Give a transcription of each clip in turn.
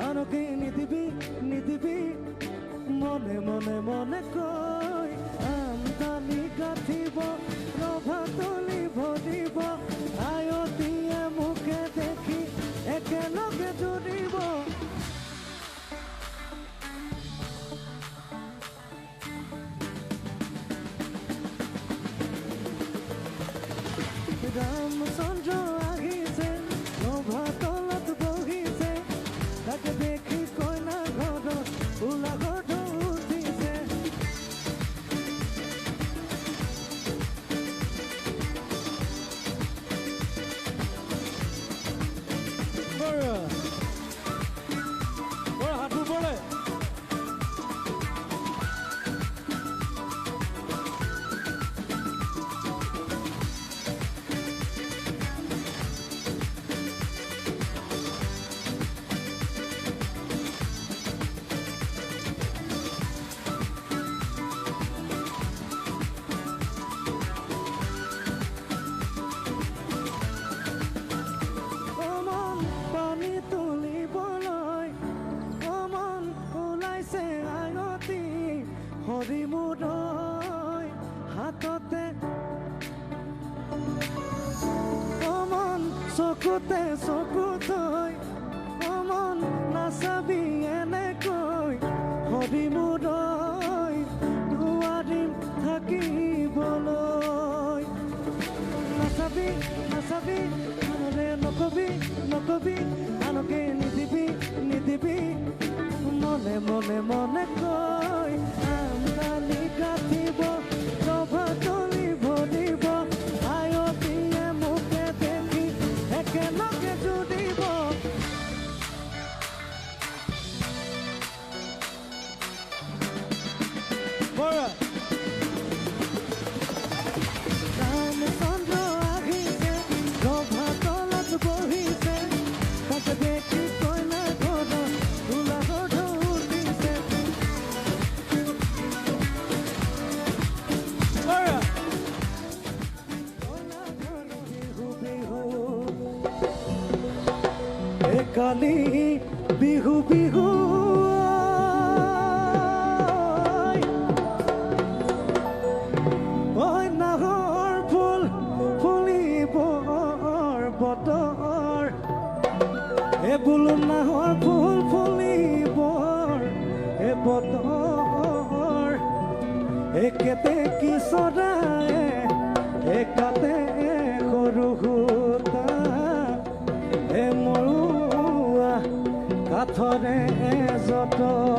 আনকি নিদিবি মনে মনে মনে কয় আমদানি গাঁঠিব ৰভা তুলিব দিব আয়তীয়ে মুখে দেখি একেলগে জুৰিব ৰামচন্দ্ৰ আহিছে ৰভা তলত বহিছে তাকে দেখি কইনা ঘৰত উলা ঘৰত উঠিছে হাঁটু পড়ে হৰিমুদৈ হাততে অমন চকুতে চকু থৈ অমন নাচাবি এনেকৈ হৰিমুদৈ নোৱাৰিম থাকিবলৈ নাচাবি আনলে নকবি আনকে নিদিবি মনে মনে মনে কয় আমদানি গাঁঠিব ৰভা তুলিব দিব আয়তীয়ে মুখে দেখি একেলগে জুৰিব ৰামচন্দ্ৰ আহিছে ৰভা তলত বহিছে তাকে দেখি কইনা ঘৰত উলা ঘৰত উঠিছে কালি বিহু ঐ নাহৰ ফুল ফুলিবৰ বতৰ বোলো নাহৰ ফুল ফুলিবৰ বতৰ একেতে কি চৰাই একাতে সৰু সূতা মৰুৱা কাঠৰে যতৰ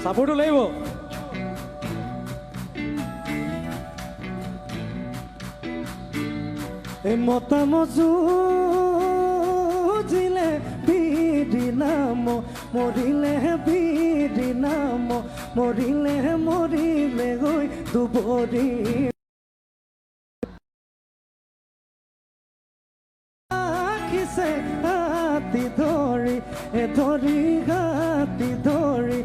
চাপোৰ্টটো লাগিব এই মতামজুজিলে বিদিনাম মৰিলে গৈ দুবৰি আখিছে হাতী ধৰি হাতী ধৰি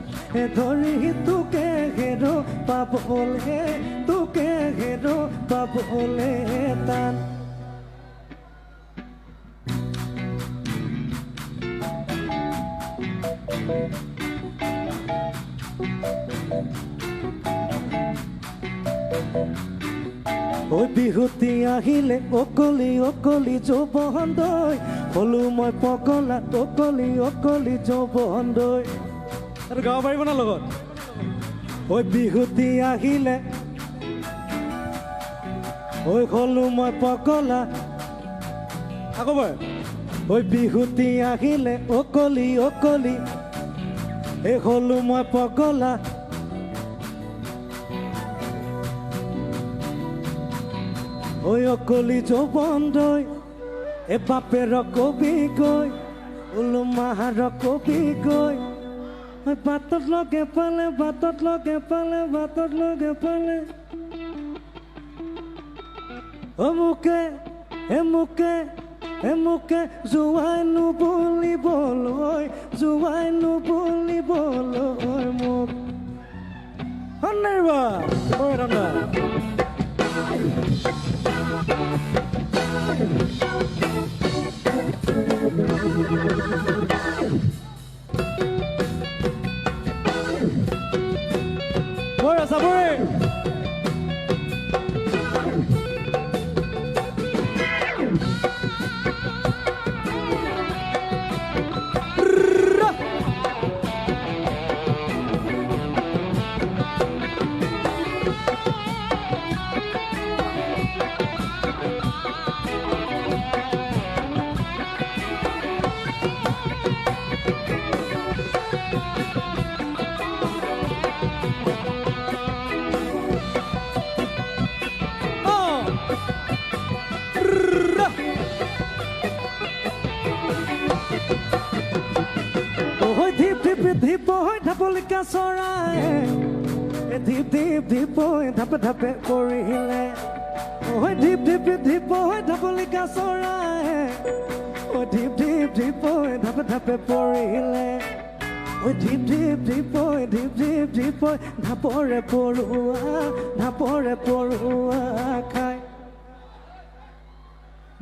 তোকে ঘেৰো পাবলে টান ঐ বিহুতি আহিলে অকলি যৌবনদৈ হলো মই পগলা অকলি যৌবনদৈ আৰু গাব পাৰিব না লগত ঐ বিহুতি আহিলে ঐ হলো মই পগলা আকৌ বাৰ ঐ বিহুতি আহিলে অকলি এই হলো মই পগলা ঐ অকলি যৌবনদৈ এ বাপেৰ কবি গৈ ওলো মাহাৰ কবি গৈ বাটত লগে পালে বাটত লগে পালে বাটত লগে পালে অমুকে এমুকে এমুকে জোৱাই নুবুলিবলৈ জোৱাই নুবুলিবলৈ মোক সন্দেৰবা ঐ ৰান্ধা বৰা চাবৰে ধীপ হৈ ঢাপলিকা চৰাই ধীপ ধীপ ধীপ হৈ ঢাপে ঢাপে কৰিলে ধীপ ধীপ ধীপ হৈ ঢাপলিকা চৰাই ধীপ ধীপ ধীপ হৈ ঢাপে ঢাপে পৰিলে ধীপ ধীপ ধীপ হৈ ধীপ ধীপ ধীপ হৈ ঢাপৰে পৰুৱা খাই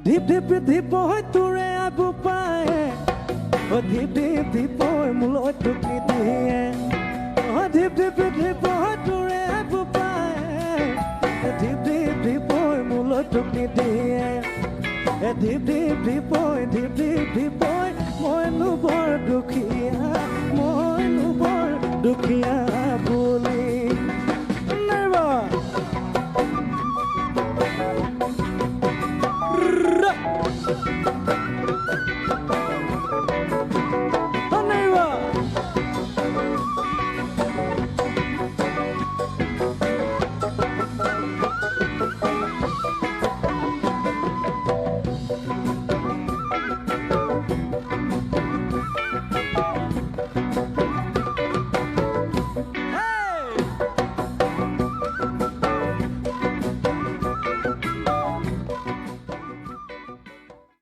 ধীপ ধীপ ধীপ হৈ তোৰে আবু পায় ধীপ ধীপ ধীপ হৈ মোলৈ টুকি দিয়ে ধীপ ধীপ ধীপ হৈ তোৰে আবু পায় ধীপ ধীপ ধীপ হৈ মোলৈ টুকি দিয়ে ধীপ ধীপ ধীপ হৈ ধীপ ধীপ ধীপ হৈ মইনো বৰ দুখী